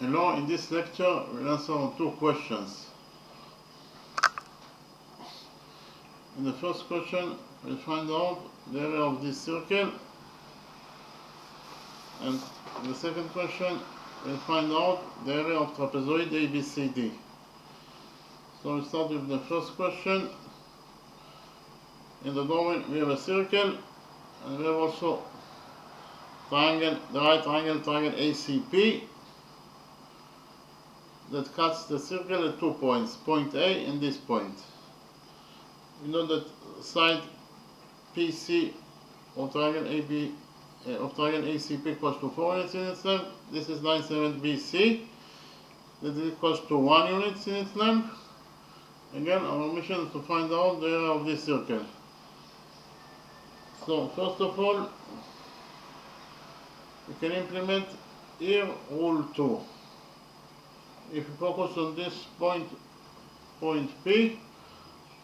Hello, in this lecture we'll answer two questions. In the first question we'll find out the area of this circle, and in the second question we'll find out the area of trapezoid ABCD. So we'll start with the first question. In the drawing we have a circle, and we have also triangle, the right triangle ACP, that cuts the circle at 2 points, point A and this point. We know that side PC of triangle ACP equals to 4 units in its length. This is line 7 BC, that is equals to 1 unit in its length. Again, our mission is to find out the area of this circle. So first of all, we can implement here rule 2. If we focus on this point P,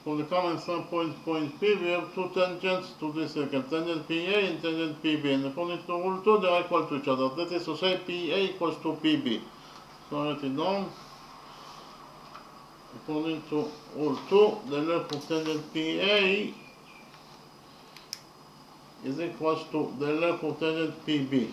from the common sum point P, we have two tangents to this circle, tangent PA and tangent PB, and according to rule 2 they are equal to each other. That is to say PA equals to PB. So I write it down. According to rule 2, the length of tangent PA is equals to the length of tangent PB.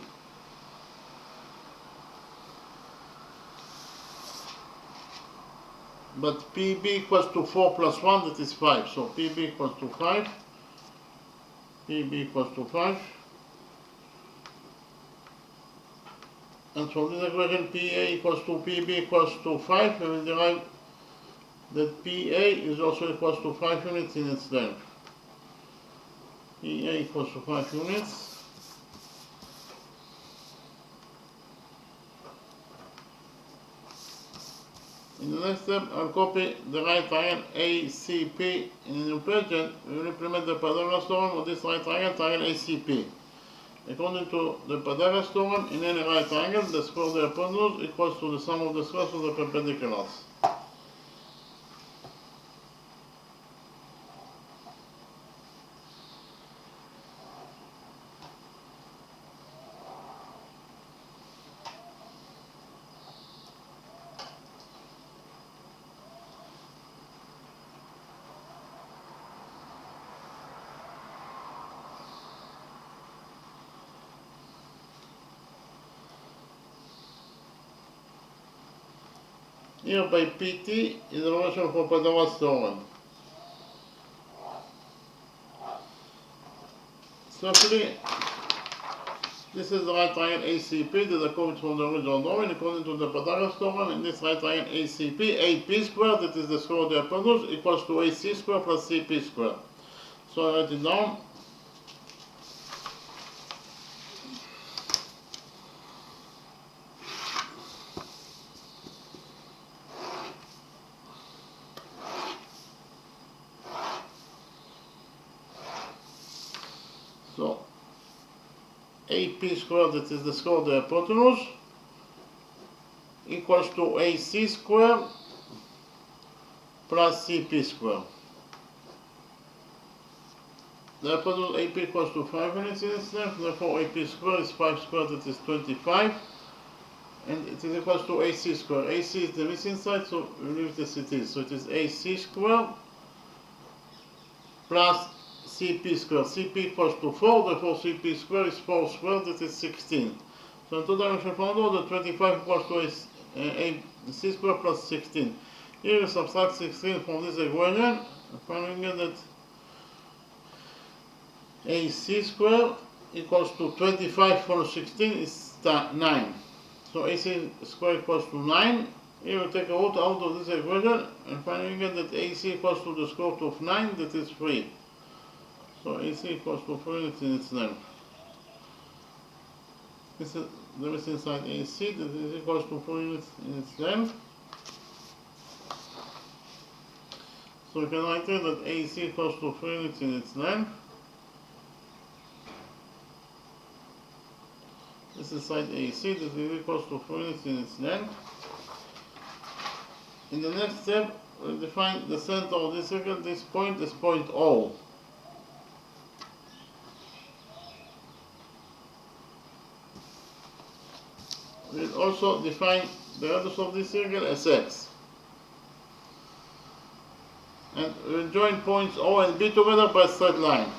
But PB equals to 4 plus 1, that is 5. So PB equals to 5. PB equals to 5. And from this equation, PA equals to PB equals to 5. We will derive that PA is also equals to 5 units in its length. PA equals to 5 units. In the next step, I'll copy the right triangle ACP in a new page, and we will implement the Pythagoras theorem of this right triangle ACP. According to the Pythagoras theorem, in any right triangle, the square of the hypotenuse equals to the sum of the squares of the perpendiculars. Here by PT is the relation for Pythagoras theorem. Simply, this is the right triangle ACP that I copied from the original drawing. According to the Pythagoras theorem, in this right triangle ACP, AP squared, that is the square of the hypotenuse, equals to AC squared plus CP squared. So I write it down. So AP squared, that is the square of the hypotenuse, equals to AC squared plus CP squared. The hypotenuse AP equals to 5 units in its length, therefore AP squared is 5 squared, that is 25, and it is equals to AC squared. AC is the missing side, so we leave it as it is. So it is AC squared plus CP squared. CP equals to 4, therefore CP squared is 4 squared, that is 16. So in total we shall find out that 25 equals to AC squared plus 16. Here we subtract 16 from this equation, finding that AC squared equals to 25 plus 16 is 9. So AC squared equals to 9. Here we take a root out of this equation, and finding that AC equals to the square root of 9, that is 3. So AC equals to 3 units in its length. This is the missing side AC, that is equals to 3 units in its length. So we can write here that AC equals to 3 units in its length. This is side AC, that is equals to 3 units in its length. In the next step, we'll define the center of this circle. This point is point O. we'll also define the radius of this circle as x. And we'll join points O and B together by a straight line.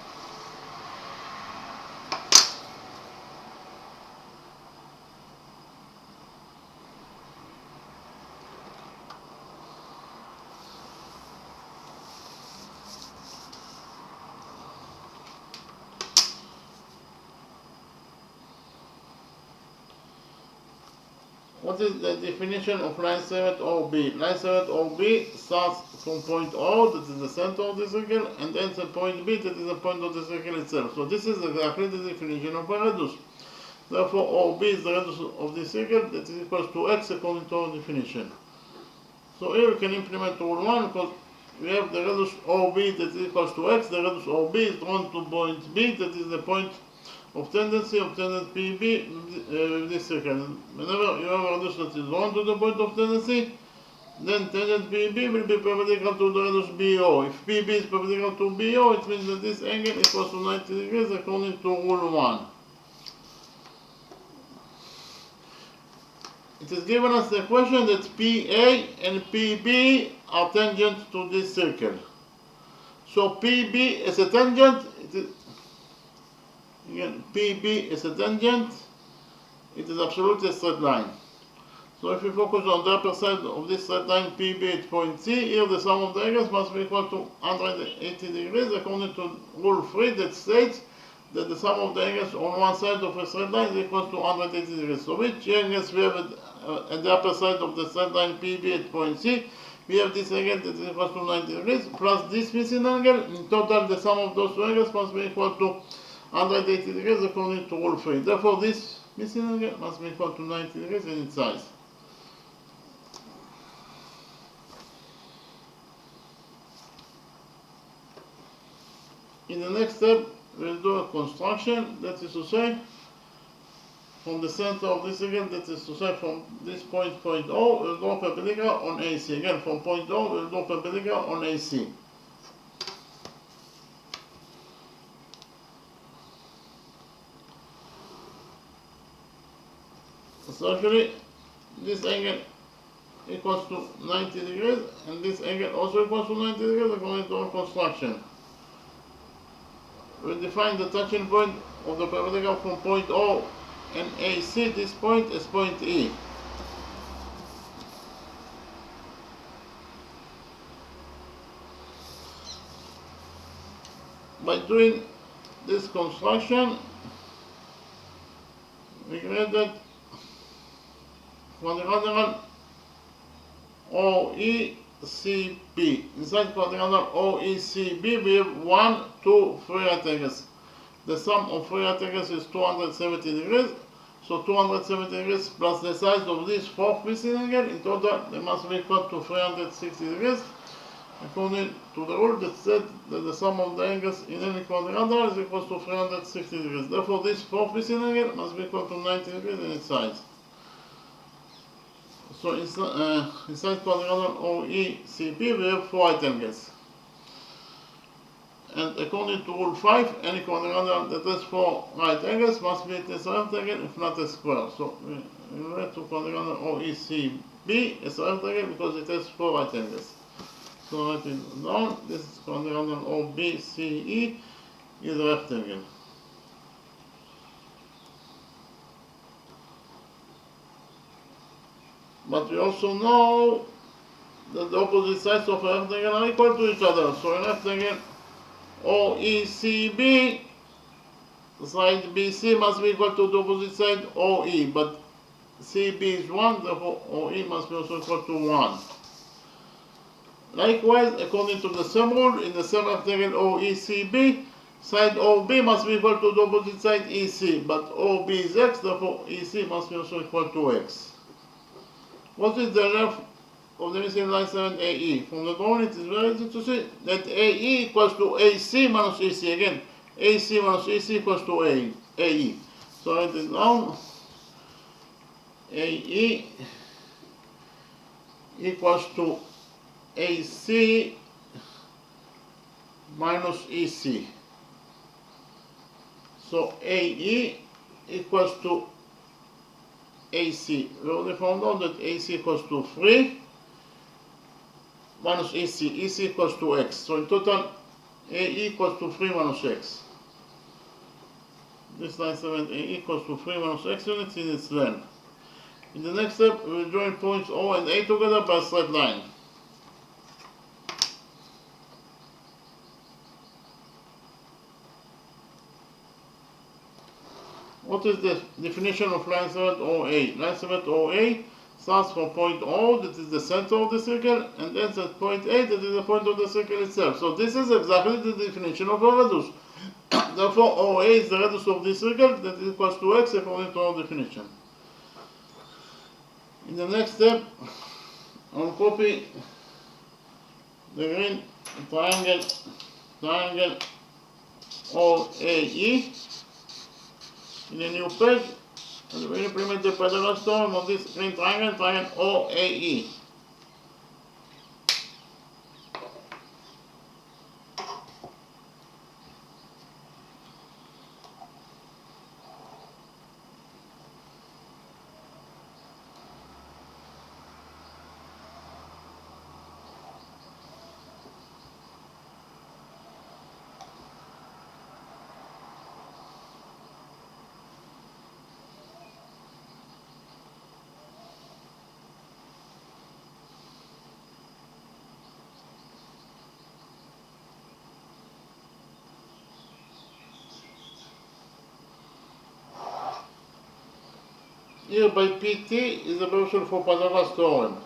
What is the definition of line segment OB? Line segment OB starts from point O, that is the center of the circle, and ends at point B, that is the point of the circle itself. So this is exactly the definition of a radius. Therefore, OB is the radius of the circle, that is equals to x according to our definition. So here we can implement rule 1 because we have the radius OB that is equals to x. The radius OB is drawn to point B, that is the point of tendency of tangent PB with this circle. Whenever you have a radius that is drawn to the point of tendency, then tangent PB will be perpendicular to the radius BO. If PB is perpendicular to BO, it means that this angle equals to 90 degrees according to rule 1. It is given us the question that PA and PB are tangent to this circle. So PB is a tangent. Again, PB is a tangent. It is absolutely a straight line. So if we focus on the upper side of this straight line PB at point C, here the sum of the angles must be equal to 180 degrees according to rule 3 that states that the sum of the angles on one side of a straight line is equal to 180 degrees. So which angles we have at the upper side of the straight line PB at point C? We have this angle that is equal to 90 degrees plus this missing angle. In total, the sum of those two angles must be equal to 180 degrees according to rule 3. Therefore, this missing angle must be equal to 90 degrees in its size. In the next step, we'll do a construction, that is to say, from the center of this circle, that is to say, from this point O, we'll go perpendicular on AC. Again, from point O, we'll go perpendicular on AC. So actually, this angle equals to 90 degrees, and this angle also equals to 90 degrees according to our construction. We define the touching point of the perpendicular from point O and AC, this point is point E. By doing this construction, we created quadrilateral OECB. Inside quadrilateral OECB, we have 1, 2, 3 right angles. The sum of 3 right angles is 270 degrees. So 270 degrees plus the size of this fourth missing angle, in total they must be equal to 360 degrees. According to the rule that said that the sum of the angles in any quadrilateral is equal to 360 degrees. Therefore, this fourth missing angle must be equal to 90 degrees in its size. So inside quadrilateral OECB, we have 4 right angles. And according to rule 5, any quadrilateral that has 4 right angles must be a right angle if not a square. So we write to quadrilateral OECB as a right angle because it has 4 right angles. So write it down. This is quadrilateral OBCE is a right angle. But we also know that the opposite sides of a rectangle are equal to each other. So a rectangle OECB, side BC must be equal to the opposite side OE, but CB is 1, therefore OE must be also equal to 1. Likewise, according to the same rule, in the same rectangle OECB, side OB must be equal to the opposite side EC, but OB is x, therefore EC must be also equal to x. What is the length of the missing line segment AE? From the drawing, it is very easy to see that AE equals to AC minus EC. Again, AC minus EC equals to AE. So write it down. AE equals to AC minus EC. So AE equals to AC. We already found out that AC equals to 3 minus AC. AC equals to x. So in total, AE equals to 3 minus x. This line segment AE equals to 3 minus x units in its length. In the next step, we will join points O and A together by a straight line. What is the definition of line segment OA? Line segment OA starts from point O, that is the center of the circle, and ends at point A, that is the point of the circle itself. So this is exactly the definition of a radius. Therefore, OA is the radius of this circle that is equals to x according to our definition. In the next step, I will copy the green triangle OAE in a new page, and we implement the Pythagoras theorem on this green triangle OAE. Here by PT is the version for Pythagoras theorem.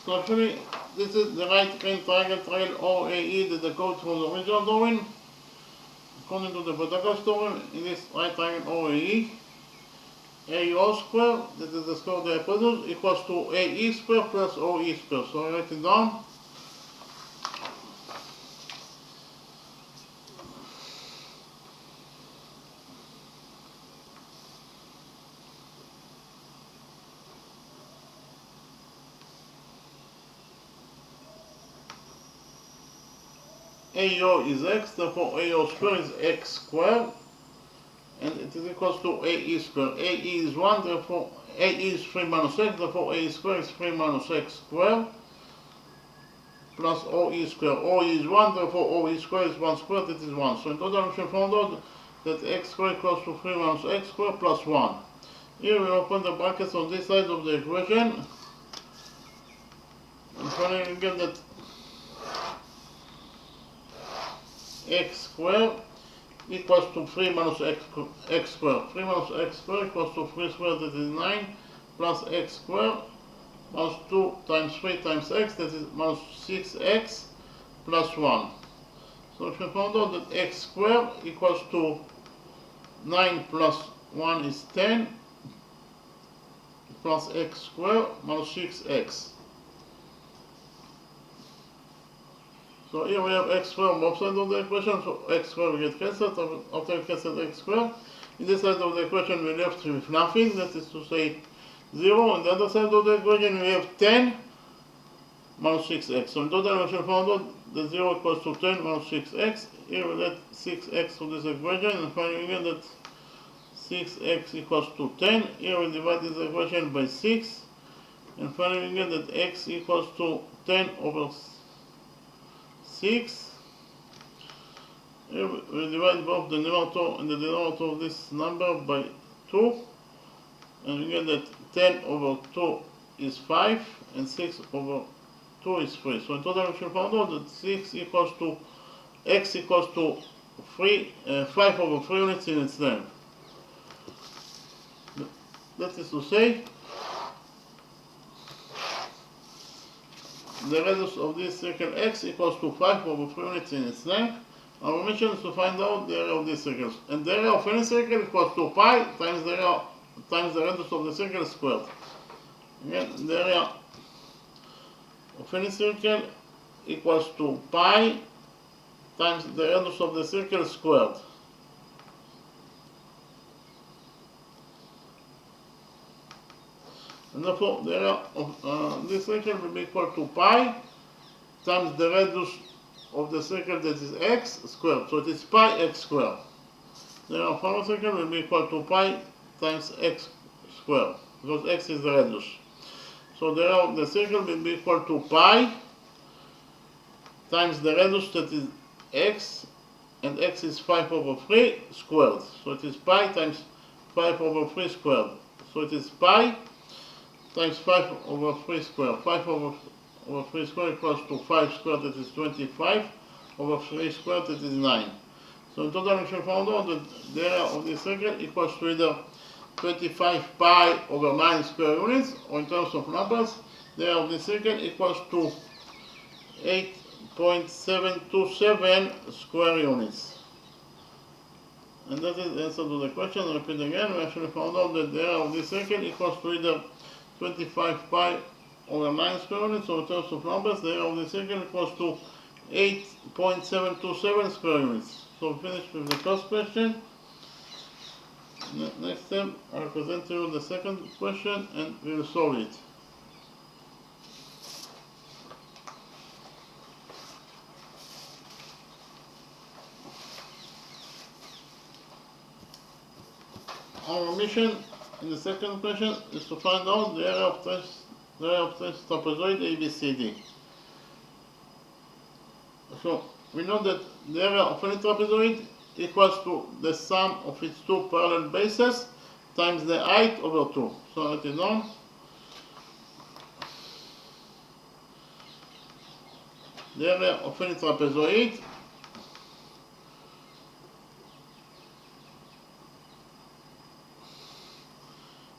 So actually, this is the right hand triangle OAE that the code from the original drawing. According to the Pythagoras theorem, in this right triangle OAE, AO square, that is the square of the hypotenuse, equals to AE square plus OE square. So I write it down. AO is x, therefore AO square is x squared, and it is equals to AE square. AE is 1, therefore AE is 3 minus x, therefore AE square is 3 minus x squared, plus OE square. OE is 1, therefore OE square is 1 squared, that is 1. So in total we should find out that x squared equals to 3 minus x squared plus 1. Here we open the brackets on this side of the equation, and finally we get that x squared equals to 3 minus x squared. 3 minus x squared equals to 3 squared, that is 9, plus x squared, minus 2 times 3 times x, that is minus 6x, plus 1. So we found out that x squared equals to 9 plus 1 is 10, plus x squared minus 6x. So here we have x squared on both sides of the equation, so x squared will get cancelled. After we cancel x squared, in this side of the equation we left with nothing, that is to say 0. On the other side of the equation we have 10 minus 6x. So in total we should find out the 0 equals to 10 minus 6x. Here we add 6x to this equation, and finally we get that 6x equals to 10. Here we divide this equation by 6, and finally we get that x equals to 10 over 6. Here we divide both the numerator and the denominator of this number by 2, and we get that 10 over 2 is 5, and 6 over 2 is 3. So in total we should find out that 6 equals to, x equals to 5 over 3 units in its length. That is to say, the radius of this circle x equals to 5 over 3 units in its length. Our mission is to find out the area of this circle. And the area of any circle equals to pi times the area times the radius of the circle squared. Again, the area of any circle equals to pi times the radius of the circle squared. And therefore the area of this circle will be equal to pi times the radius of the circle that is x squared. So it is pi x squared. The area of our circle will be equal to pi times x squared, because x is the radius. So the area of the circle will be equal to pi times the radius that is x, and x is 5 over 3 squared. So it is pi times 5 over 3 squared. So it is pi times 5 over 3 squared. 5 over 3 squared equals to 5 squared, that is 25, over 3 squared, that is 9. So in total we should find out that the area of this circle equals to either 25 pi over 9 square units, or in terms of numbers, the area of this circle equals to 8.727 square units. And that is the answer to the question. I repeat again, we actually found out that the area of this circle equals to either 25 pi over 9 square units, or in terms of numbers, the area of the circle equals to 8.727 square units. So we finished with the first question. Next step, I'll present to you the second question and we will solve it. Our mission in the second question is to find out the area of this trapezoid ABCD. So we know that the area of any trapezoid equals to the sum of its two parallel bases times the height over 2. So write it down. The area of any trapezoid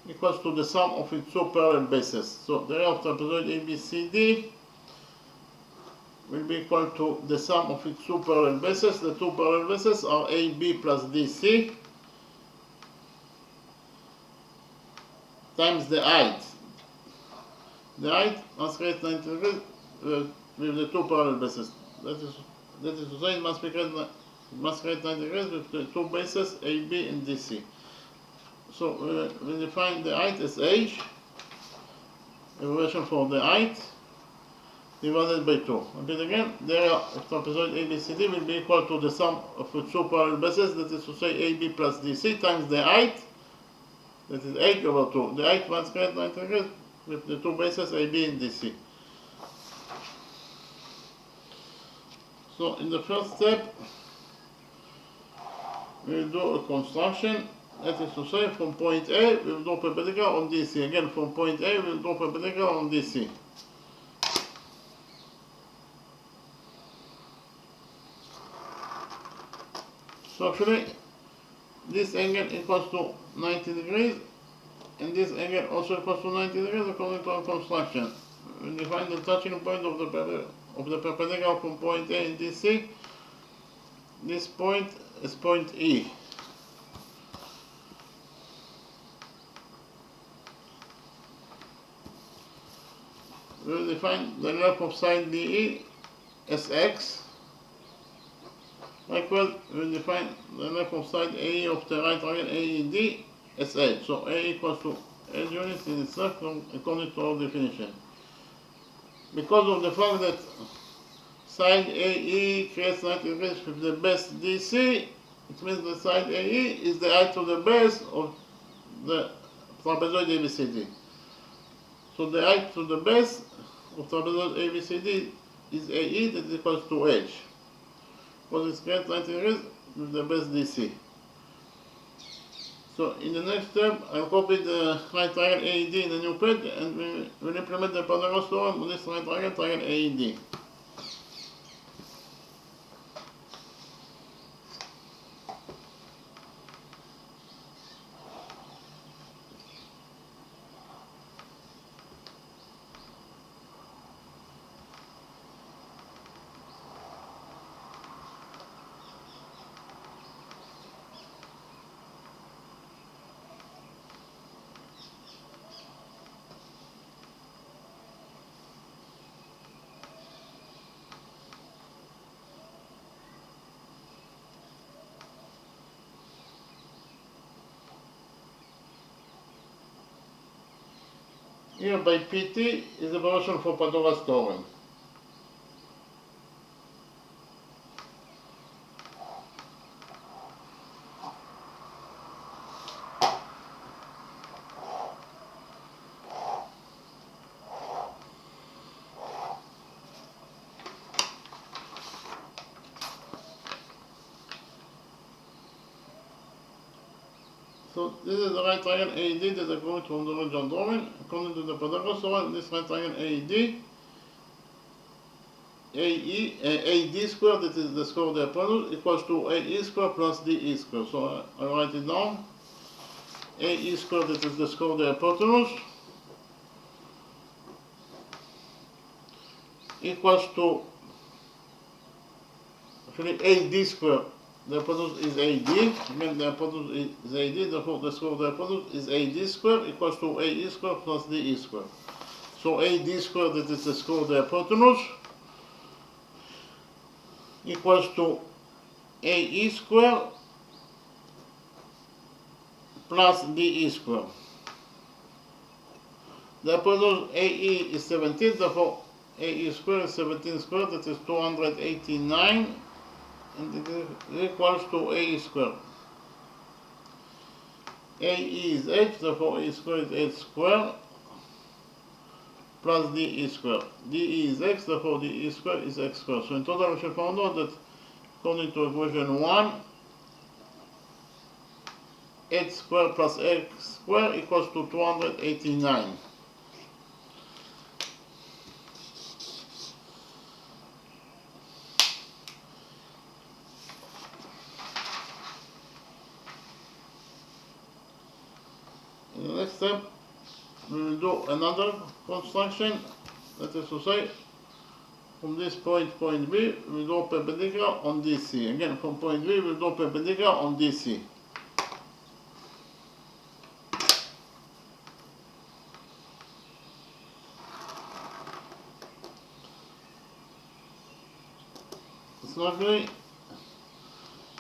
equals to the sum of its two parallel bases. So the area of trapezoid ABCD will be equal to the sum of its two parallel bases. The two parallel bases are AB plus DC times the height. The height must create 90 degrees with the two parallel bases. That is to say, it must create 90 degrees with the two bases AB and DC. So we define the height as h, equation for the height, divided by 2. Repeat again, the area of trapezoid ABCD will be equal to the sum of the two parallel bases, that is to say AB plus DC, times the height, that is h over 2. The height must create 90 degrees with the two bases AB and DC. So in the first step, we will do a construction, that is to say, from point A, we will do perpendicular on DC. Again, from point A, we will do perpendicular on DC. So actually, this angle equals to 90 degrees, and this angle also equals to 90 degrees according to our construction. We define the touching point of the perpendicular from point A in DC. This point is point E. We will define the length of side DE as x. Likewise, we will define the length of side AE of the right triangle AED as h. So A equals to h units in itself according to our definition. Because of the fact that side AE creates 90 degrees with the base DC, it means the side AE is the height to the base of the trapezoid ABCD. So the height to the base of trapezoid ABCD is AE, that is equals to h. Because it creates 90 degrees with the base DC. So in the next step, I'll copy the right triangle AED in a new page, and we will implement the Pythagoras theorem on this right triangle AED. Here by PT is the version for Pythagoras theorem. So this is the right triangle AED that is going from the original drawing. According to the Pythagoras theorem, this right triangle AED, AD squared, that is the square of the hypotenuse, equals to AE squared plus DE squared. So I write it down. AE squared, that is the square of the hypotenuse, equals to, actually, AD squared. The hypotenuse is AD, again the hypotenuse is AD, therefore the square of the hypotenuse is AD squared equals to AE squared plus DE squared. So AD squared, that is the square of the hypotenuse, equals to AE squared plus DE squared. The hypotenuse AE is 17, therefore AE squared is 17 squared, that is 289. And it is equals to AE squared. AE is h, therefore A squared is h squared plus DE squared. DE is x, therefore DE squared is x squared. So in total we shall find out that according to equation 1, h squared plus x squared equals to 289. In the next step, we will do another construction. That is to say, from this point, point B, we will do perpendicular on DC. Again, from point B, we will do perpendicular on DC. Similarly,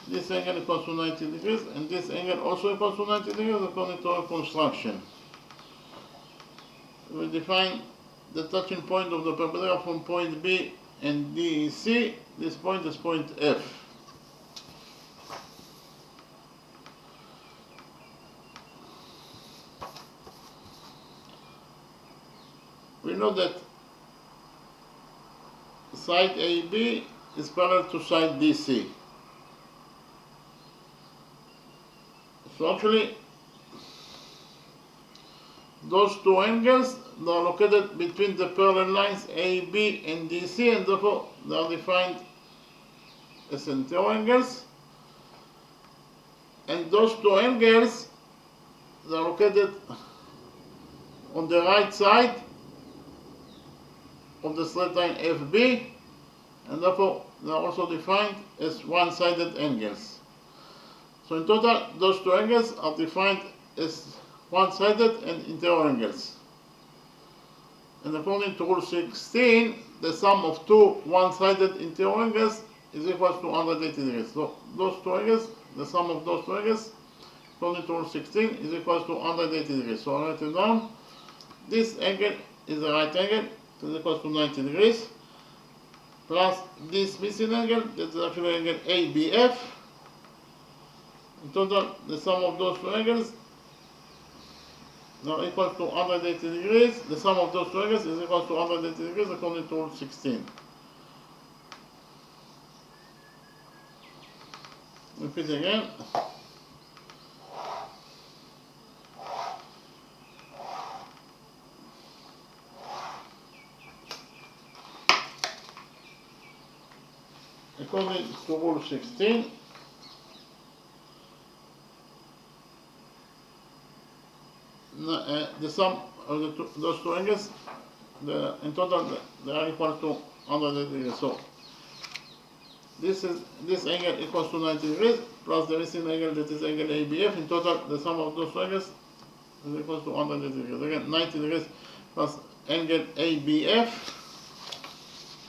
this angle equals to 90 degrees, and this angle also equals to 90 degrees according to our construction. We define the touching point of the perpendicular from point B and DC. This point is point F. We know that side AB is parallel to side DC. So actually, those two angles are located between the parallel lines AB and DC, and therefore they are defined as center angles. And those two angles are located on the right side of the straight line FB, and therefore they are also defined as one-sided angles. So in total, those two angles are defined as one-sided and interior angles. And according to rule 16, the sum of two one-sided interior angles is equal to 180 degrees. So those two angles, the sum of those two angles, according to rule 16, is equal to 180 degrees. So I write it down. This angle is a right angle, it is equal to 90 degrees, plus this missing angle, that is actually angle ABF. In total, the sum of those two angles are equal to 180 degrees. The sum of those two angles is equal to 180 degrees according to rule 16. Repeat again. According to rule 16, the sum of those two angles, in total, they are equal to 180 degrees. So this angle equals to 90 degrees plus the missing angle, that is angle ABF. In total, the sum of those two angles is equal to 180 degrees. Again, 90 degrees plus angle ABF.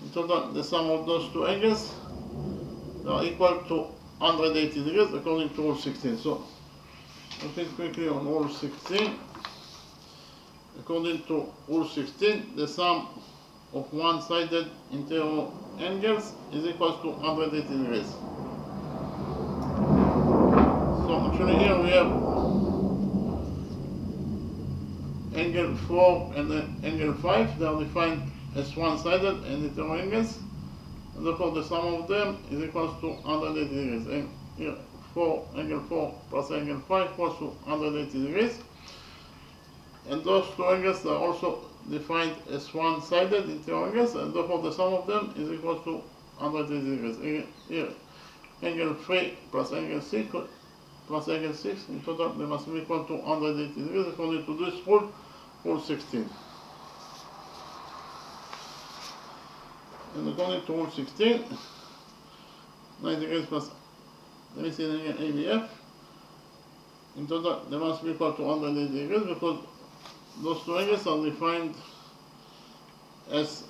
In total, the sum of those two angles are equal to 180 degrees according to rule 16. So, repeat quickly on rule 16. According to rule 16, the sum of one-sided interior angles is equal to 180 degrees. So actually here we have angle 4 and angle 5. They are defined as one-sided and interior angles, and therefore the sum of them is equal to 180 degrees. And here angle 4 plus angle 5 equals to 180 degrees. And those two angles are also defined as one-sided interior angles, and therefore the sum of them is equal to 180 degrees. Here, angle 3 plus angle 6 plus angle 6, in total they must be equal to 180 degrees according to this rule, rule 16. And according to rule 16, 90 degrees plus the missing angle ABF, in total they must be equal to 180 degrees because those two angles are defined as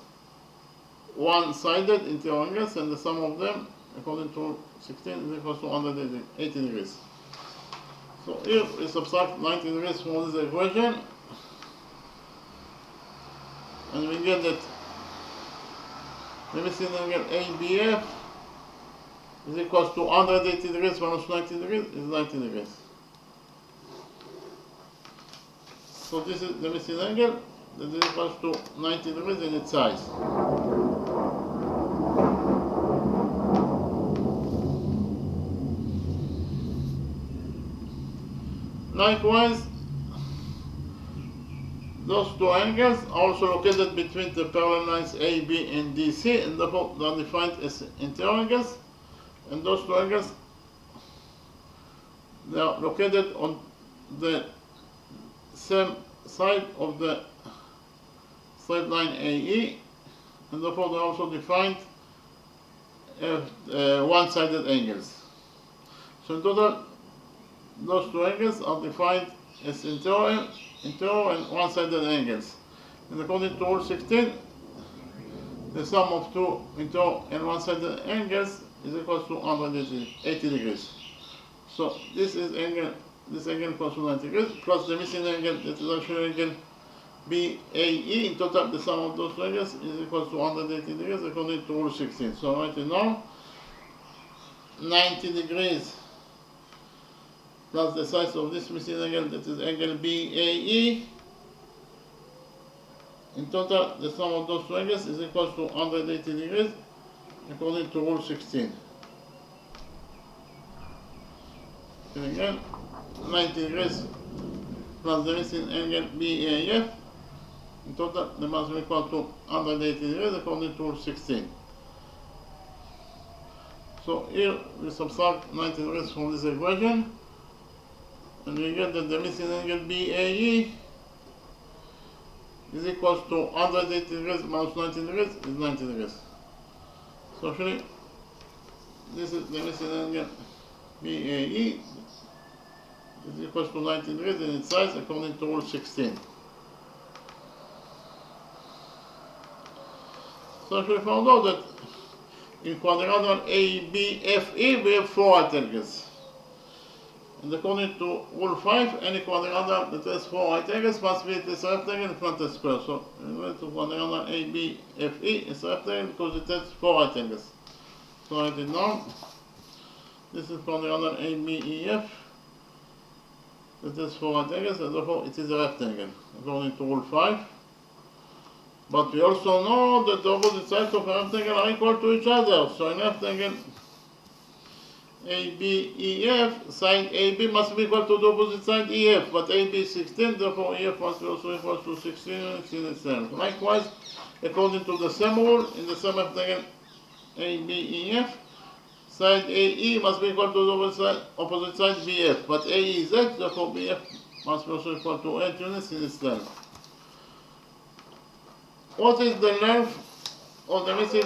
one-sided interior angles, and the sum of them, according to 16, is equal to 180 degrees. So here we subtract 90 degrees from this equation, and we get that the missing angle ABF is equal to 180 degrees minus 90 degrees is 90 degrees. So this is the missing angle that is equal to 90 degrees in its size. Likewise, those two angles are also located between the parallel lines AB and DC, and therefore they are defined as interior angles. And those two angles, they are located on the same side of the straight line AE, and therefore they also defined one-sided angles. So in total, those two angles are defined as interior and one-sided angles. And according to Rule 16, the sum of two interior and one-sided angles is equal to 180 degrees. So this angle equals to 90 degrees plus the missing angle, that is actually angle BAE. In total, the sum of those two angles is equal to 180 degrees according to Rule 16. So right now, 90 degrees plus the size of this missing angle, that is angle BAE. In total, the sum of those two angles is equal to 180 degrees according to Rule 16. And again, 90 degrees plus the missing angle BAF. In total, they must be equal to 180 degrees according to Rule 16. So here we subtract 90 degrees from this equation, and we get that the missing angle BAE is equal to 180 degrees minus 90 degrees is 90 degrees. So actually, this is the missing angle BAE is equal to 90 degrees in its size according to Rule 16. So actually we found out that in quadrilateral ABFE we have 4 right angles. And according to Rule 5, any quadrilateral that has 4 right angles must be at a rectangle in front of square. So in order to quadrilateral ABFE is rectangle because it has 4 right angles. So I write it down. This is quadrilateral ABEF that has 4 right angles, and therefore it is a rectangle according to Rule 5. But we also know that the opposite sides of a rectangle are equal to each other. So in rectangle ABEF, side AB must be equal to the opposite side EF, but AB is 16, therefore EF must be also equal to 16 in itself. Likewise, according to the same rule, in the same rectangle ABEF, side AE must be equal to the opposite side BF, but AE is X, therefore BF must be also equal to 8 units in itself. What is the length of the missing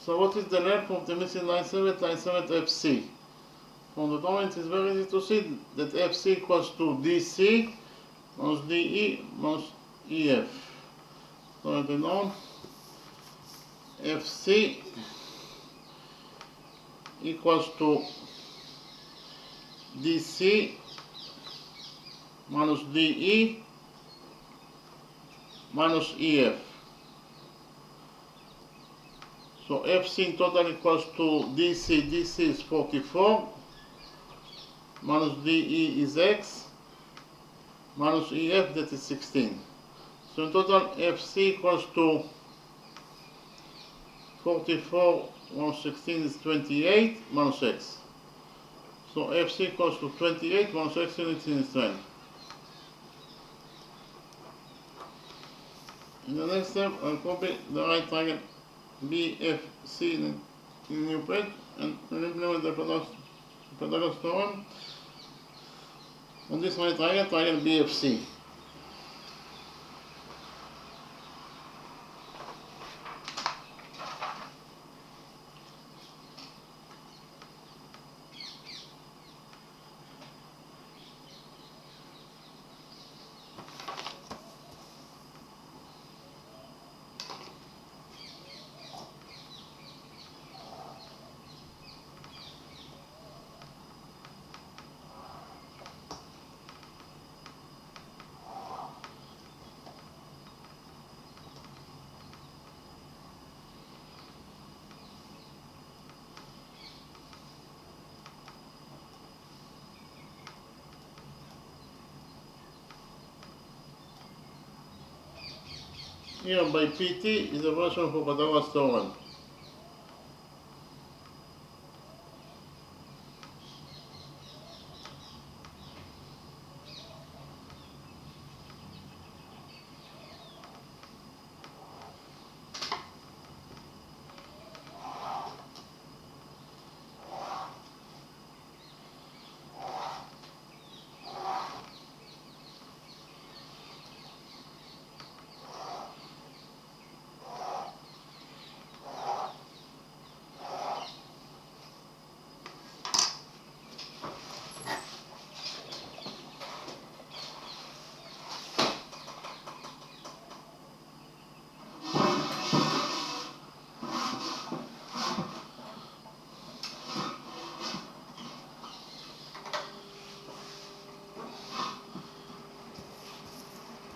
So what is the length of the missing line segment FC? From the drawing, it is very easy to see that FC equals to DC minus DE minus EF. So I know FC equals to DC minus DE minus EF. So FC in total equals to DC is 44, minus DE is X, minus EF, that is 16. So in total FC equals to 44 minus 16 is 28 minus X. So FC equals to 28 minus X units in strength. In the next step, I'll copy the right triangle BFC in the new page and implement the Pythagoras theorem on this right triangle BFC. Here by PT is a version for Pythagoras theorem.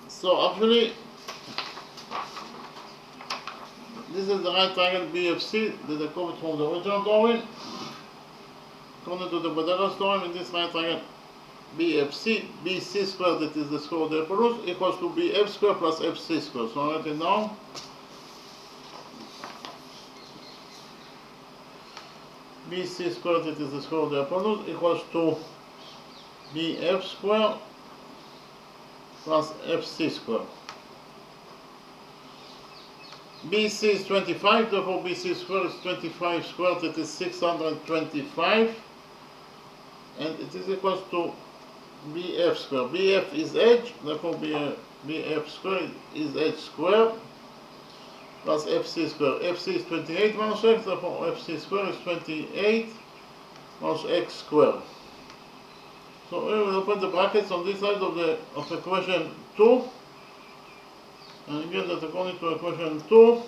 So actually, this is the right triangle BFC that I copied from the original drawing. According to the Pythagoras theorem, in this right triangle BFC, BC squared, that is the square of the hypotenuse, equals to BF squared plus FC squared. So I write it down. BC squared, that is the square of the hypotenuse, equals to BF squared plus FC squared. BC is 25, therefore BC squared is 25 squared, that is 625, and it is equals to BF squared. BF is h, therefore BF squared is h squared plus FC squared. FC is 28 minus x, therefore FC squared is 28 minus x squared. So we will open the brackets on this side of equation 2. And again, that according to equation 2,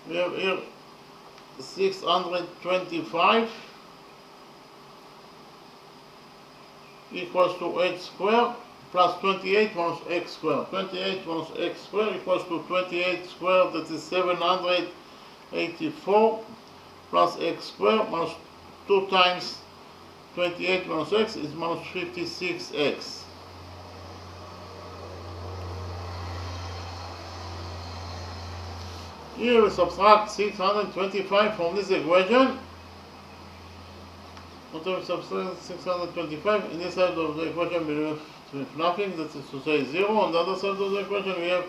we have here 625 equals to h squared plus 28 minus x squared. 28 minus x squared equals to 28 squared, that is 784, plus x squared minus 2 times 28 minus x is minus 56x. Here we subtract 625 from this equation. After we subtract 625, in this side of the equation we have nothing, that is to say 0. On the other side of the equation we have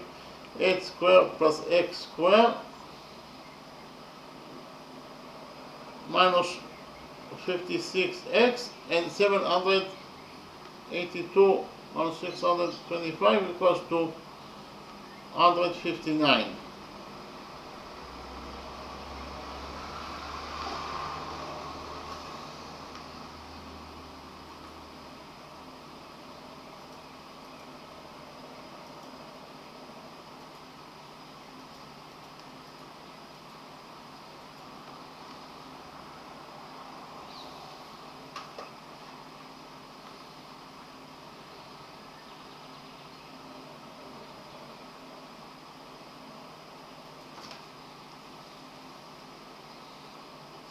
h squared plus x squared minus 56x, and 782 minus 625 equals to 159.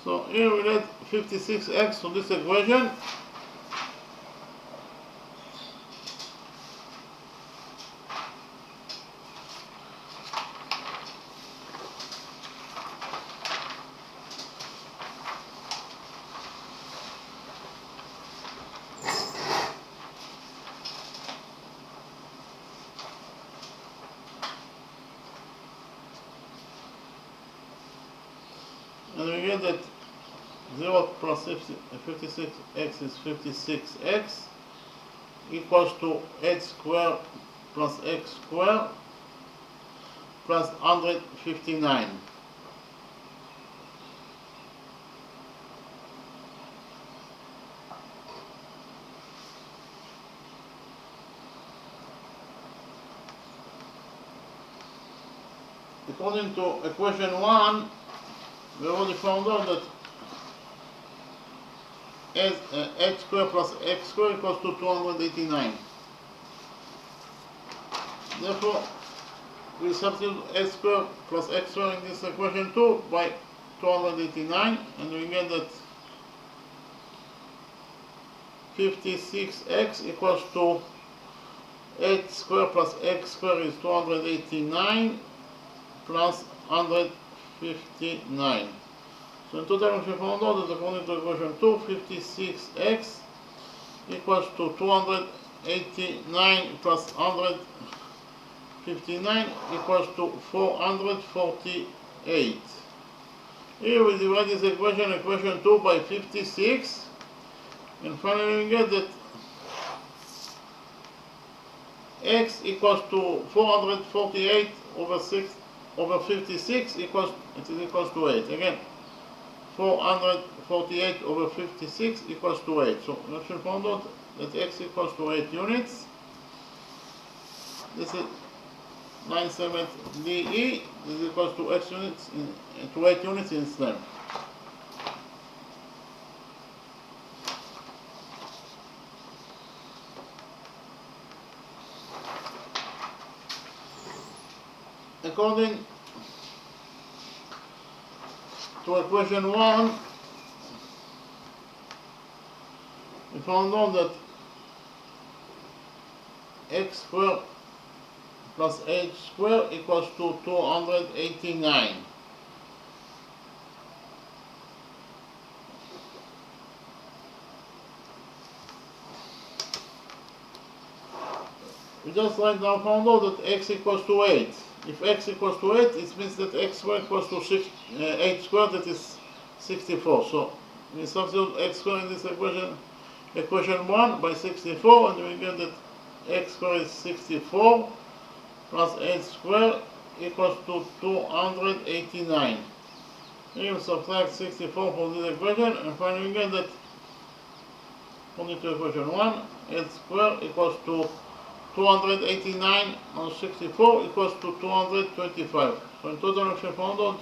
So here we get 56x on this equation. And we get that 0 plus 56x is 56x equals to x squared plus x squared plus 159. According to equation 1, we already found out that x squared plus x squared equals to 289. Therefore, we substitute x squared plus x squared in this equation 2 by 289, and we get that 56x equals to x squared plus x squared is 289 plus 159. So in total we found out that according to equation 2, 56x equals to 289 plus 159 equals to 448. Here we divide this equation 2 by 56, and finally we get that x equals to 448 over 56 equals to 8. Again, 448 over 56 equals to 8. So we actually found out that x equals to 8 units. This is 9/7 dE. This is equals to x units to 8 units in STEM. According to equation 1, we found out that x squared plus h squared equals to 289. We just right now found out that x equals to 8. If x equals to 8, it means that x squared equals to 8 squared, that is 64. So we substitute x squared in this equation 1 by 64, and we get that x squared is 64 plus 8 squared equals to 289. Here we subtract 64 from this equation, and finally we get that according to equation 1, 8 squared equals to 289 on 64 equals to 225. So in total we found out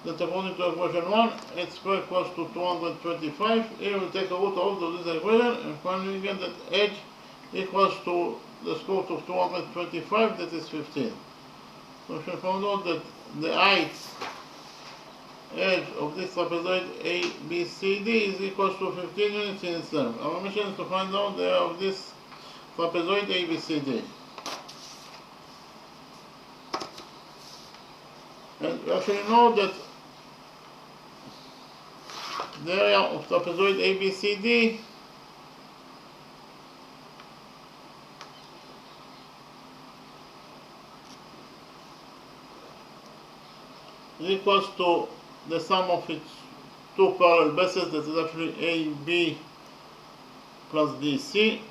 that according to equation 1, 8 squared equals to 225. Here we take the root out of this equation, and finally we get that h equals to the square root of 225, that is 15. So we found out that the height edge of this trapezoid ABCD is equals to 15 units in itself. Our mission is to find out the area of this trapezoid ABCD. And we actually know that the area of trapezoid ABCD is equals to the sum of its two parallel bases, that is actually AB plus DC.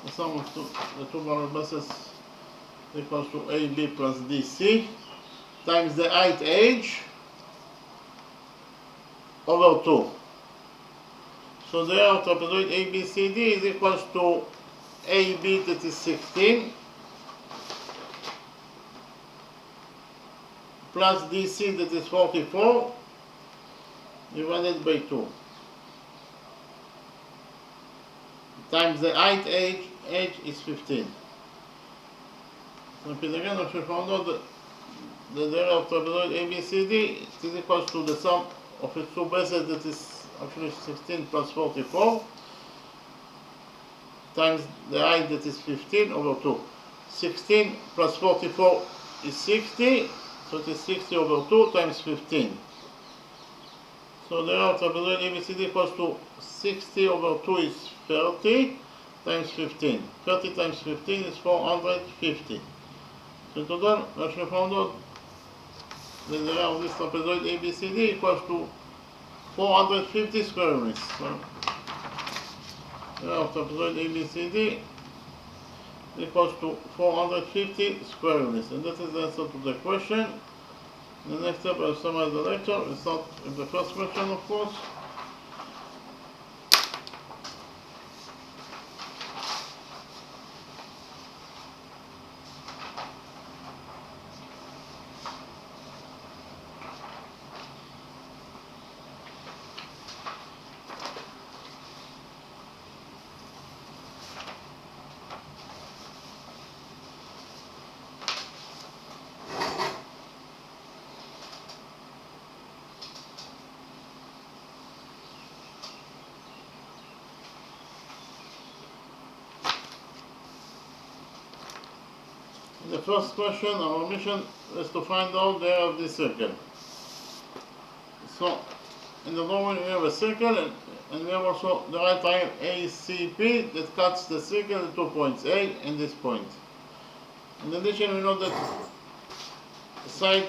The sum of the two parallel bases equals to AB plus DC times the height h over 2. So the area of trapezoid ABCD is equals to AB, that is 16, plus DC, that is 44, divided by 2, times the height h is 15. So repeat again, we found out that the area of trapezoid ABCD is equals to the sum of its two bases, that is actually 16 plus 44, times the height, that is 15 over 2. 16 plus 44 is 60, so it is 60 over 2 times 15. So there trapezoid ABCD equals to 60 over 2 is 30 times 15. 30 times 15 is 450. So in total, we actually found out that the area of this trapezoid ABCD equals to 450 square units. So the area of trapezoid ABCD equals to 450 square units. And that is the answer to the question. The next step, I'll summarize the lecture. We'll start with the first question, of course. The first question, our mission is to find out the area of this circle. So, in the drawing we have a circle, and we have also the right triangle ACP that cuts the circle at 2 points, A and this point. In addition, we know that side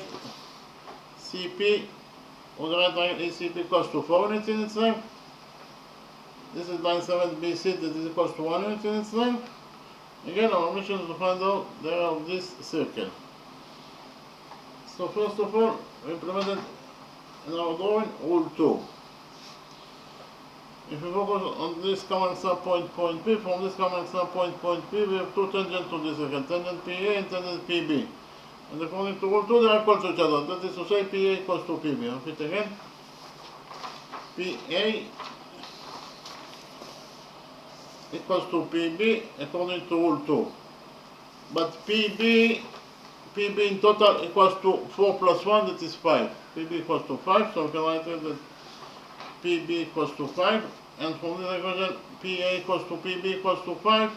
CP or the right triangle ACP equals to 4 units in its length. This is line 7BC that is equals to 1 unit in its length. Again, our mission is to find out the area of this circle. So first of all, we implemented in our drawing rule 2. If we focus on this common subpoint point P, from this common subpoint point P, we have two tangents to this circle, tangent PA and tangent PB. And according to rule 2, they are equal to each other. That is to say, PA equals to PB. I'll repeat again. PA equals to PB according to rule 2. But PB in total equals to 4 plus 1, that is 5. PB equals to 5, so we can write that PB equals to 5. And from this equation, PA equals to PB equals to 5.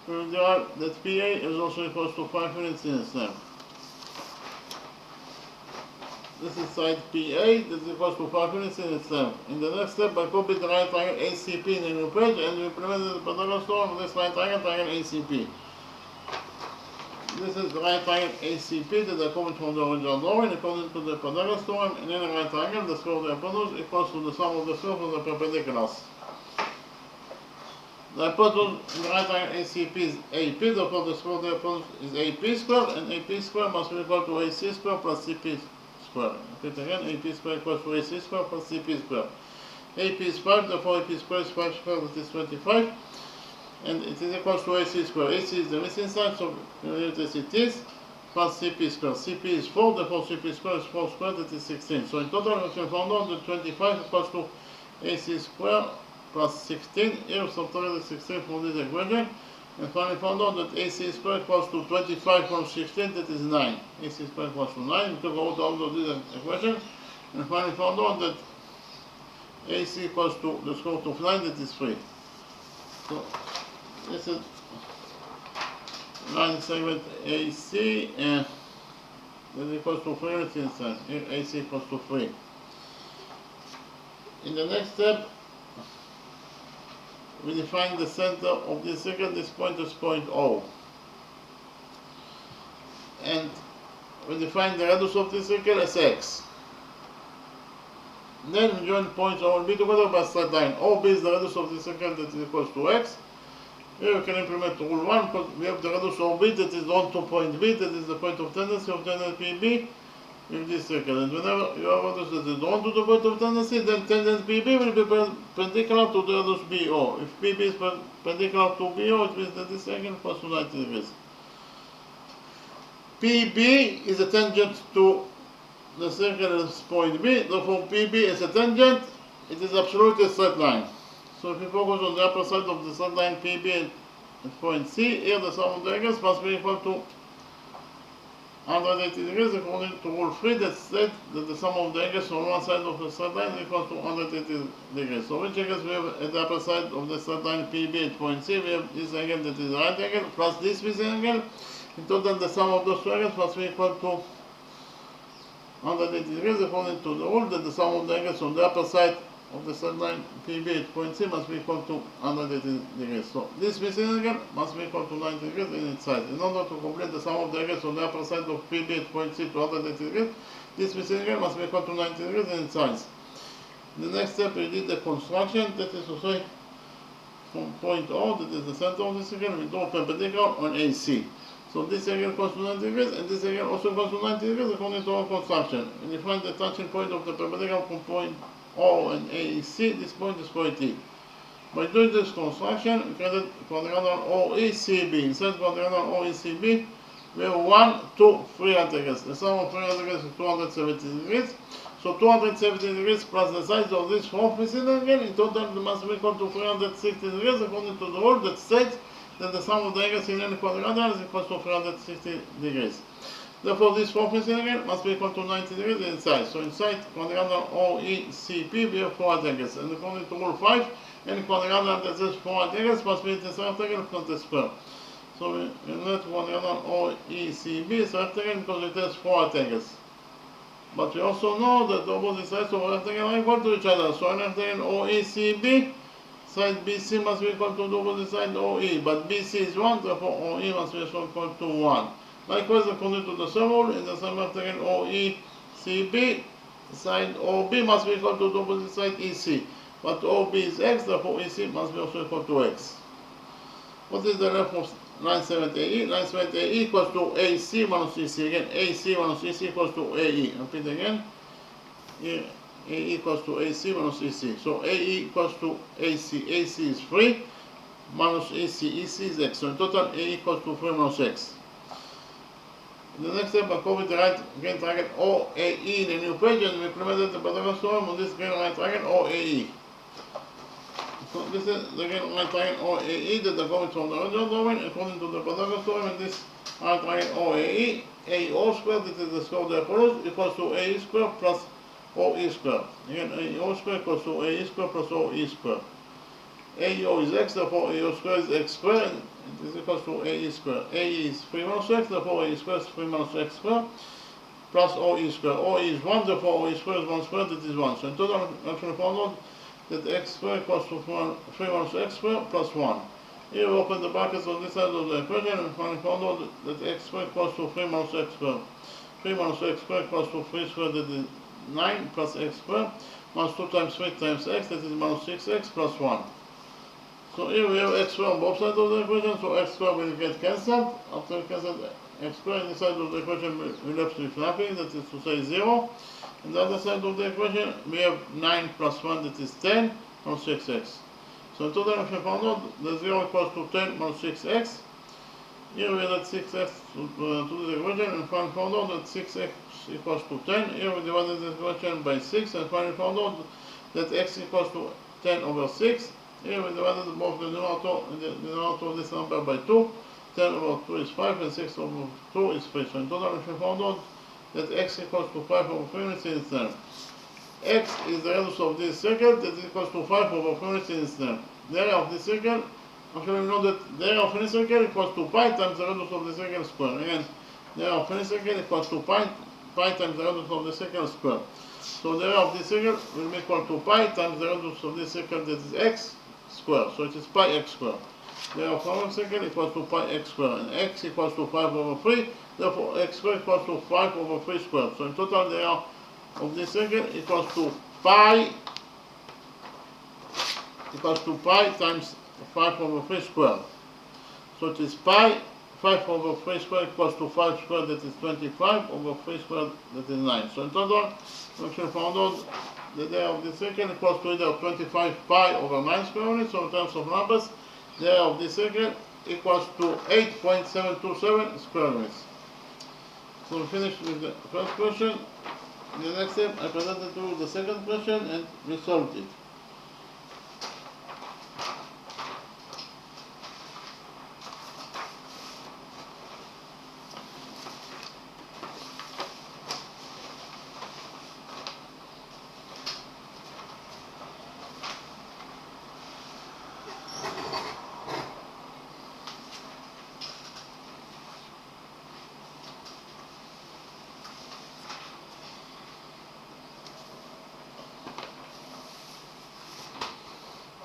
We will derive that PA is also equals to 5 units in its length. This is side PA, that is equals to 5 units in its length. In the next step, I copied the right triangle ACP in the new page and we implemented the Pythagoras theorem of this right triangle, triangle ACP. This is the right triangle ACP that I copied from the original drawing. According to the Pythagoras theorem, in any right triangle, the square of the hypotenuse equals to the sum of the squares of the perpendiculars. The hypotenuse in the right triangle ACP is AP, therefore the square of the hypotenuse is AP squared, and AP squared must be equal to AC squared plus CP squared. Repeat again, AP squared equals to AC squared plus CP squared. AP is 5, therefore AP squared is 5 squared, that is 25. And it is equals to AC squared. AC is the missing side, so it is plus CP squared. CP is 4, therefore CP squared is 4 squared, that is 16. So in total we can find out that 25 equals to AC squared plus 16. Here we subtract the 16 from this equation. And finally found out that AC squared equals to 25 from 16, that is 9. AC squared equals to 9. We took out all of this equation. And finally found out that AC equals to the square root of 9, that is 3. So this is line segment AC, and that is equals to 3 units inside. Here AC equals to 3. In the next step, we define the center of this circle. This point is point O. And we define the radius of this circle as X. Then we join points O and B together by a straight line. OB is the radius of this circle, that is equals to X. Here we can implement rule 1 because we have the radius of B that is on to point B, that is the point of tendency of tangent PB with this circle. And whenever you have radius that is on to the point of tendency, then tangent PB will be perpendicular to the radius BO. If PB is perpendicular to BO, it means that this angle equals to 90 degrees. PB is a tangent to the circle as point B, therefore PB is a tangent, it is absolutely a straight line. So if you focus on the upper side of the straight line PB at point C, here the sum of the angles must be equal to 180 degrees according to rule 3 that states that the sum of the angles on one side of the straight line is equal to 180 degrees. So which angles we have at the upper side of the straight line PB at point C? We have this angle that is the right angle plus this missing angle. In total the sum of those two angles must be equal to 180 degrees according to the rule that the sum of the angles on the upper side of the straight line PB at point C must be equal to 180 degrees. So this missing angle must be equal to 90 degrees in its side. In order to complete the sum of the angles on the upper side of PB at point C to 180 degrees, this missing angle must be equal to 90 degrees in its sides. The next step we did the construction, that is to say from point O, that is the center of this angle, we draw perpendicular on AC. So this angle equals to 90 degrees and this angle also equals to 90 degrees according to our construction. And you find the touching point of the perpendicular from point O and AC, this point is point E. By doing this construction, we created quadrilateral OECB. Inside quadrilateral OECB, we have 1, 2, 3 right angles. The sum of 3 right angles is 270 degrees. So 270 degrees plus the size of this fourth missing angle, in total it must be equal to 360 degrees according to the rule that states that the sum of the angles in any quadrilateral is equal to 360 degrees. Therefore, this fourth missing angle must be equal to 90 degrees inside. So inside quadrilateral OECP, we have 4 right angles. And according to rule 5, any quadrilateral that has 4 right angles must be its right angle, not a square. So we let quadrilateral OECB is right angle because it has 4 right angles. But we also know that the opposite sides of right angle are equal to each other. So right angle OECB, side BC must be equal to the opposite side OE. But BC is 1, therefore OE must be equal to 1. Likewise, according to the same rule, in the same right angle OECB, side OB must be equal to the opposite side EC. But OB is x, therefore EC must be also equal to x. What is the length of line 70AE? Line 70AE equals to AC minus EC. Again, AC minus EC equals to AE. Repeat again. Here, AE equals to AC minus EC. So AE equals to AC. AC is 3 minus EC. EC is x. So in total, AE equals to 3 minus x. In the next step, I copy the right green triangle OAE in a new page and we implemented the Pythagoras theorem on this green right triangle OAE. So this is the green right triangle OAE that I copied from the original drawing according to the Pythagoras theorem. In this right triangle OAE, AO squared, that is the square of the hypotenuse, equals to AE squared plus OE squared. Again, AO squared equals to AE squared plus OE squared. AO is x, therefore AO squared is x squared, and it is equals to AE squared. AE is 3 minus x, therefore AE squared is 3 minus x squared, plus OE squared. OE is 1, therefore OE squared is 1 squared, that is 1. So in total, actually found out that x squared equals to 3 minus x squared plus 1. Here we open the brackets on this side of the equation and finally found out that x squared equals to 3 minus x squared. 3 minus x squared equals to 3 squared, that is 9 plus x squared, minus 2 times 3 times x, that is minus 6x plus 1. So here we have x squared on both sides of the equation, so x squared will get cancelled. After we cancel x squared, inside of the equation we left with nothing, that is to say 0. On the other side of the equation, we have 9 plus 1, that is 10, minus 6x. So in total, if we found out the 0 equals to 10 minus 6x, here we add 6x to the equation and finally found out that 6x equals to 10. Here we divided the equation by 6 and finally found out that x equals to 10 over 6. Here we divided both the numerator and the denominator of this number by 2. 10 over 2 is 5 and 6 over 2 is 3. So in total, if we found out that x equals to 5 over 3 units in its term. X is the radius of this circle, that is equals to 5 over 3 units in its term. The area of this circle, actually we know that the area of any circle equals to pi times the radius of the circle square. Again, the area of any circle equals to pi times the radius of the circle square. So the area of this circle will be equal to pi times the radius of this circle, that is x square. So it is pi x square. The area of our circle equals to pi x square, and x equals to 5 over 3. Therefore, x squared equals to 5 over 3 squared. So in total, the area of this circle equals to pi times 5 over 3 squared. So it is pi 5 over 3 squared equals to 5 squared, that is 25, over 3 squared, that is 9. So in total, we actually found out the area of this circle equals to either 25 pi over 9 square units, so in terms of numbers, the area of this circle equals to 8.727 square units. So we finished with the first question. In the next step, I presented to you the second question and we solved it.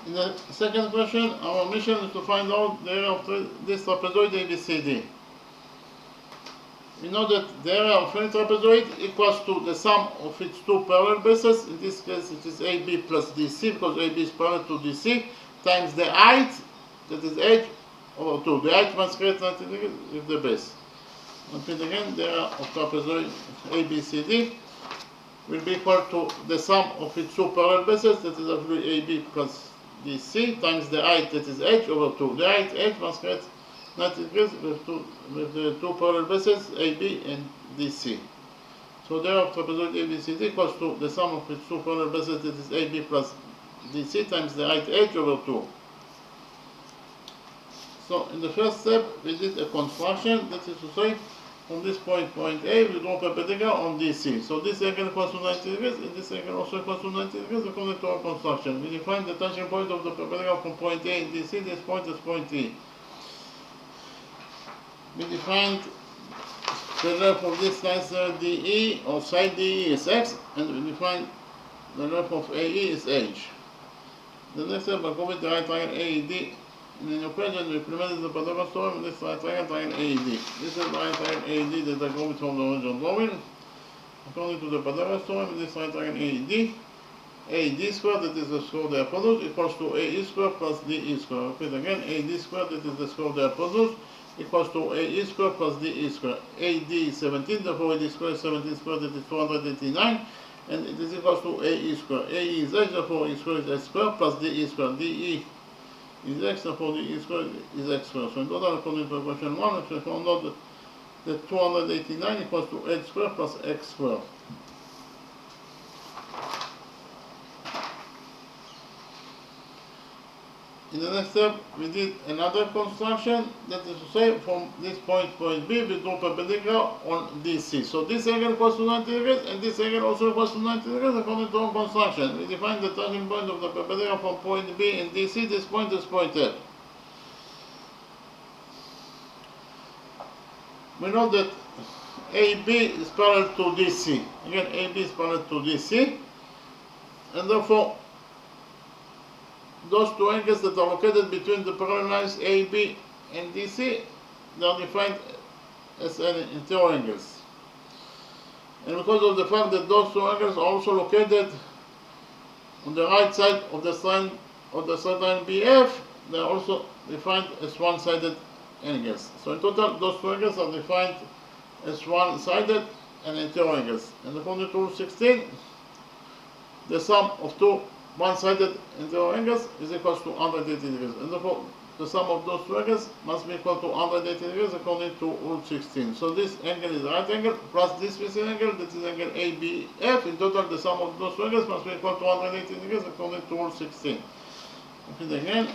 In the second question, our mission is to find out the area of this trapezoid ABCD. We know that the area of any trapezoid equals to the sum of its two parallel bases. In this case, it is AB plus DC, because AB is parallel to DC, times the height, that is h over 2. The height must create 90 degrees with the base. Repeat again, the area of trapezoid ABCD will be equal to the sum of its two parallel bases, that is actually AB plus DC, times the height, that is h over 2. The height h must create 90 degrees with the two parallel bases AB and DC. So the area of trapezoid ABCD equals to the sum of its two parallel bases, that is AB plus DC, times the height h over 2. So in the first step, we did a construction, that is to say, from this point A, we draw perpendicular on DC. So this angle equals to 90 degrees, and this angle also equals to 90 degrees according to our construction. We define the tangent point of the perpendicular from point A in DC. This point is point E. We defined the length of this slice DE, or side DE is X, and we define the length of AE is H. The next step, I go with the right triangle AED. In the equation, we implemented the Pythagoras theorem, this right triangle AED. This is the right triangle AED that I go with from the original drawing. According to the Pythagoras theorem, this right triangle AED, AD squared, that is the square of the hypotenuse, equals to AE squared plus DE squared. Repeat again, AD squared, that is the square of the hypotenuse, equals to AE squared plus DE squared. AD is 17, therefore AD squared is 17 squared, that is 489, and it is equals to AE squared. AE is H, therefore E squared is H squared plus DE squared. DE is X, therefore DE squared is X squared. So in total, according to question 1, we found out that 289 equals to H squared plus X squared. In the next step, we did another construction, that is to say, from this point B, we draw perpendicular on DC. So this angle equals to 90 degrees, and this angle also equals to 90 degrees according to our construction. We define the tangent point of the perpendicular from point B in DC. This point is point F. We know that AB is parallel to DC. Again, AB is parallel to DC, and therefore, those two angles that are located between the parallel lines AB and DC, they are defined as interior angles. And because of the fact that those two angles are also located on the right side of the straight line BF, they are also defined as one-sided angles. So in total, those two angles are defined as one-sided and interior angles. And according to Rule 16, the sum of two one-sided interior angles is equal to 180 degrees, and therefore the sum of those two angles must be equal to 180 degrees according to Rule 16. So this angle is the right angle plus this missing angle, that is angle ABF. In total, the sum of those two angles must be equal to 180 degrees according to Rule 16. Repeat again,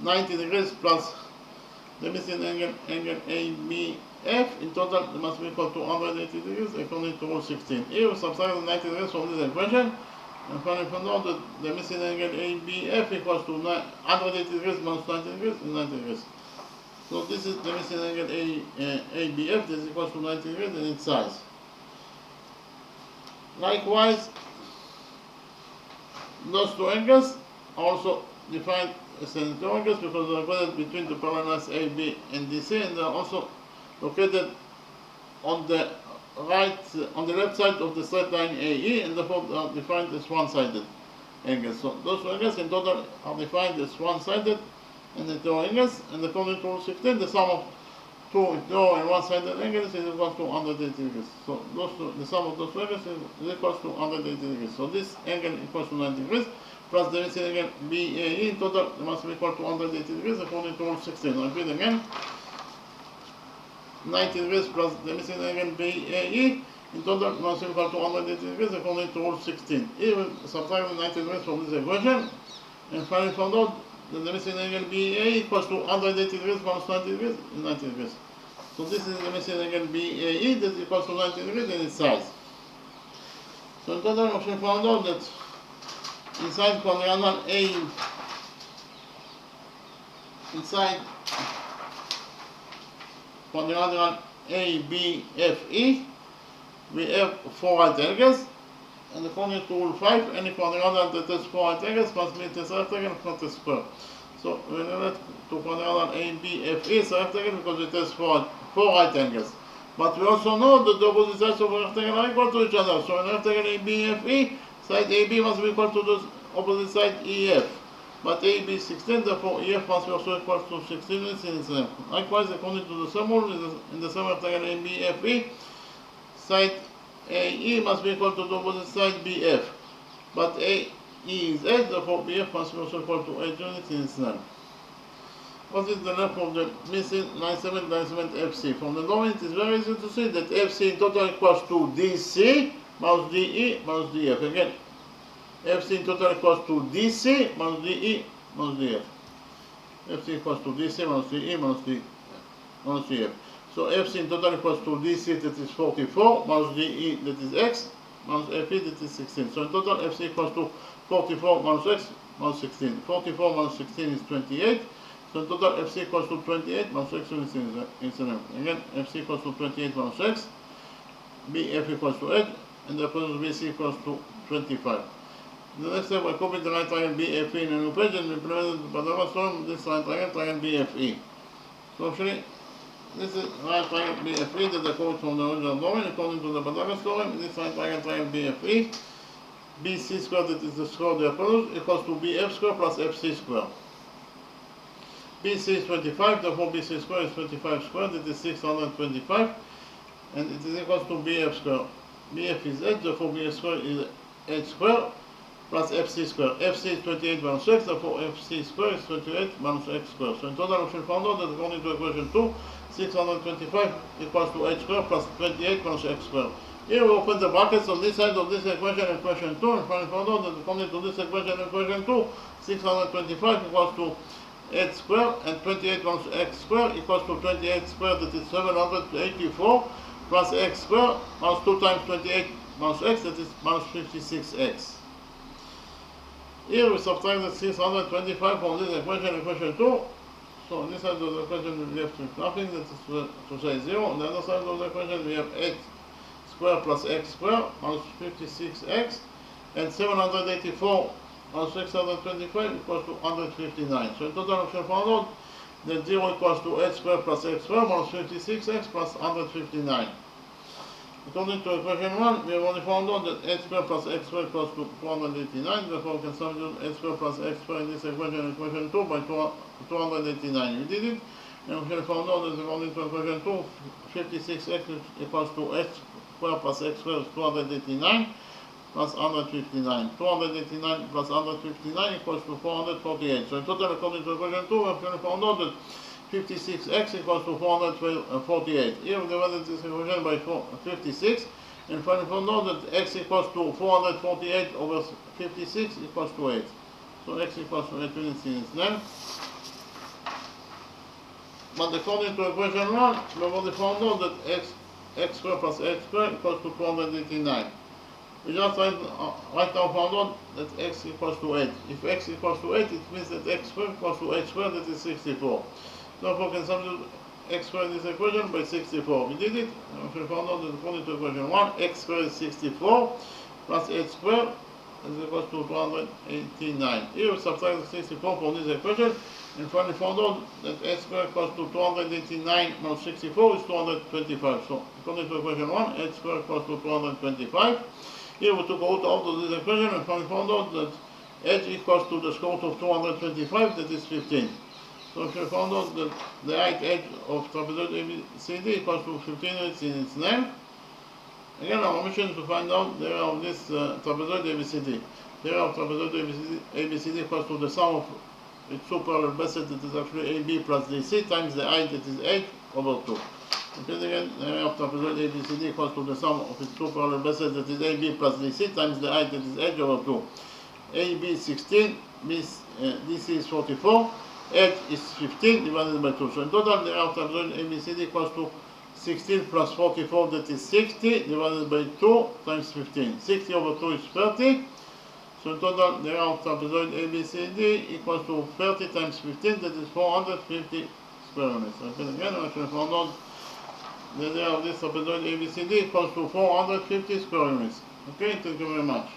90 degrees plus the missing angle ABF. In total, it must be equal to 180 degrees according to Rule 16. Here we subtract the 90 degrees from this equation, and finally found out that the missing angle ABF equals to 180 degrees minus 90 degrees is 90 degrees. So this is the missing angle ABF, this is equals to 90 degrees in its size. Likewise, those two angles are also defined as interior angles because they are located between the parallel lines AB and DC, and they are also located on the left side of the straight line AE, and therefore are defined as one-sided angles. So those two angles in total are defined as one-sided and interior angles, and according to Rule 16, the sum of two interior and one-sided angles is equal to 180 degrees. So the sum of those two angles is equal to 180 degrees. So this angle equals to 90 degrees plus the missing angle BAE. In total, it must be equal to 180 degrees according to Rule 16. I repeat again. 90 degrees plus the missing angle BAE, in total must be equal to 180 degrees according to Rule 16. Here we subtract the 90 degrees from this equation, and finally found out that the missing angle BAE equals to 180 degrees minus 90 degrees is 90 degrees. So this is the missing angle BAE that is equal to 90 degrees in its size. So in total, we found out that inside quadrilateral quadrilateral ABFE, we have four right angles, and according to rule 5, any quadrilateral that has 4 right angles must be a rectangle, not a square. So we relate to quadrilateral ABFE is a rectangle because it has four right angles. But we also know that the opposite sides of a rectangle are equal to each other. So in rectangle ABFE, side AB must be equal to the opposite side EF. But AB is 16, therefore EF must be also equal to 16 in its length. Likewise, according to the same rule, in the same rectangle ABFE, side AE must be equal to the opposite side BF. But AE is 8, therefore BF must be also equal to 8 units in its length. What is the length of the missing line segment FC? From the drawing, it is very easy to see that FC in total equals to DC minus DE minus DF. Again, FC in total equals to DC minus DE minus DF. FC equals to DC minus DE minus DF. So FC in total equals to DC, that is 44, minus DE, that is X, minus FE, that is 16. So in total, FC equals to 44 minus X minus 16. 44 minus 16 is 28. So in total, FC equals to 28 minus X incident. Again, FC equals to 28 minus X, BF equals to 8, and the opposite BC equals to 25. The next step, I copy the right triangle BFE in a new page and implement the Pythagoras theorem, this right triangle BFE. So actually, this is right triangle BFE that I quote from the original drawing. According to the Pythagoras theorem, this right triangle BFE, BC squared, that is the square of the hypotenuse, equals to BF squared plus FC squared. BC is 25, therefore BC squared is 25 squared, that is 625, and it is equals to BF squared. BF is 8, therefore BF squared is 8 squared plus FC squared. FC is 28 minus X, therefore FC squared is 28 minus X squared. So in total, we should find out that according to equation 2, 625 equals to 8 squared plus 28 minus X squared. Here we open the brackets on this side of this equation, equation 2, and finally found out that according to this equation, equation 2, 625 equals to 8 squared, and 28 minus X squared equals to 28 squared, that is 784, plus X squared, minus 2 times 28 minus X, that is minus 56X. Here we subtract the 625 from this equation, equation 2. So on this side of the equation we have nothing, that is to say 0. On the other side of the equation we have 8 squared plus X squared minus 56X, and 784 minus 625 equals to 159. So in total we shall find out that 0 equals to 8 squared plus X squared minus 56X plus 159. According to equation 1, we have only found out that 8 squared plus X squared equals to 289, therefore we can substitute 8 squared plus X squared in this equation, equation 2, by 289. We did it, and we have found out that according to equation 2, 56X equals to 8 squared plus X squared is 289 plus 159. 289 plus 159 equals to 448. So in total, according to equation 2, we have found out that 56X equals to 448. Here we divided this equation by 56, and finally found out that X equals to 448 over 56 equals to 8. So X equals to 8 units in its length. But according to equation 1, we have only found out that X squared plus X squared equals to 289. We just right now found out that X equals to 8. If X equals to 8, it means that X squared equals to 8 squared, that is 64. Therefore, we can substitute X squared in this equation by 64. We did it, and we found out that according to equation 1, X squared is 64 plus 8 squared is equals to 289. Here we subtract the 64 from this equation, and finally found out that X squared equals to 289 minus 64 is 225. So according to equation 1, X squared equals to 225. Here we took out of this equation and finally found out that H equals to the square root of 225, that is 15. So if we found out that the height edge of trapezoid ABCD equals to 15 units in its length. Again, our mission is to find out the area of this trapezoid ABCD. The area of trapezoid ABCD equals to the sum of its two parallel bases, that is actually AB plus DC, times the height, that is 8 over 2. Okay, again, the area of trapezoid ABCD equals to the sum of its two parallel bases, that is AB plus DC, times the height, that is 8 over 2. AB is 16, DC is 44. 8 is 15 divided by 2. So in total, the area of trapezoid ABCD equals to 16 plus 44, that is 60, divided by 2 times 15. 60 over 2 is 30. So in total, the area of trapezoid ABCD equals to 30 times 15, that is 450 square units. Okay, again, I should found out the area of this trapezoid ABCD equals to 450 square units. Okay, thank you very much.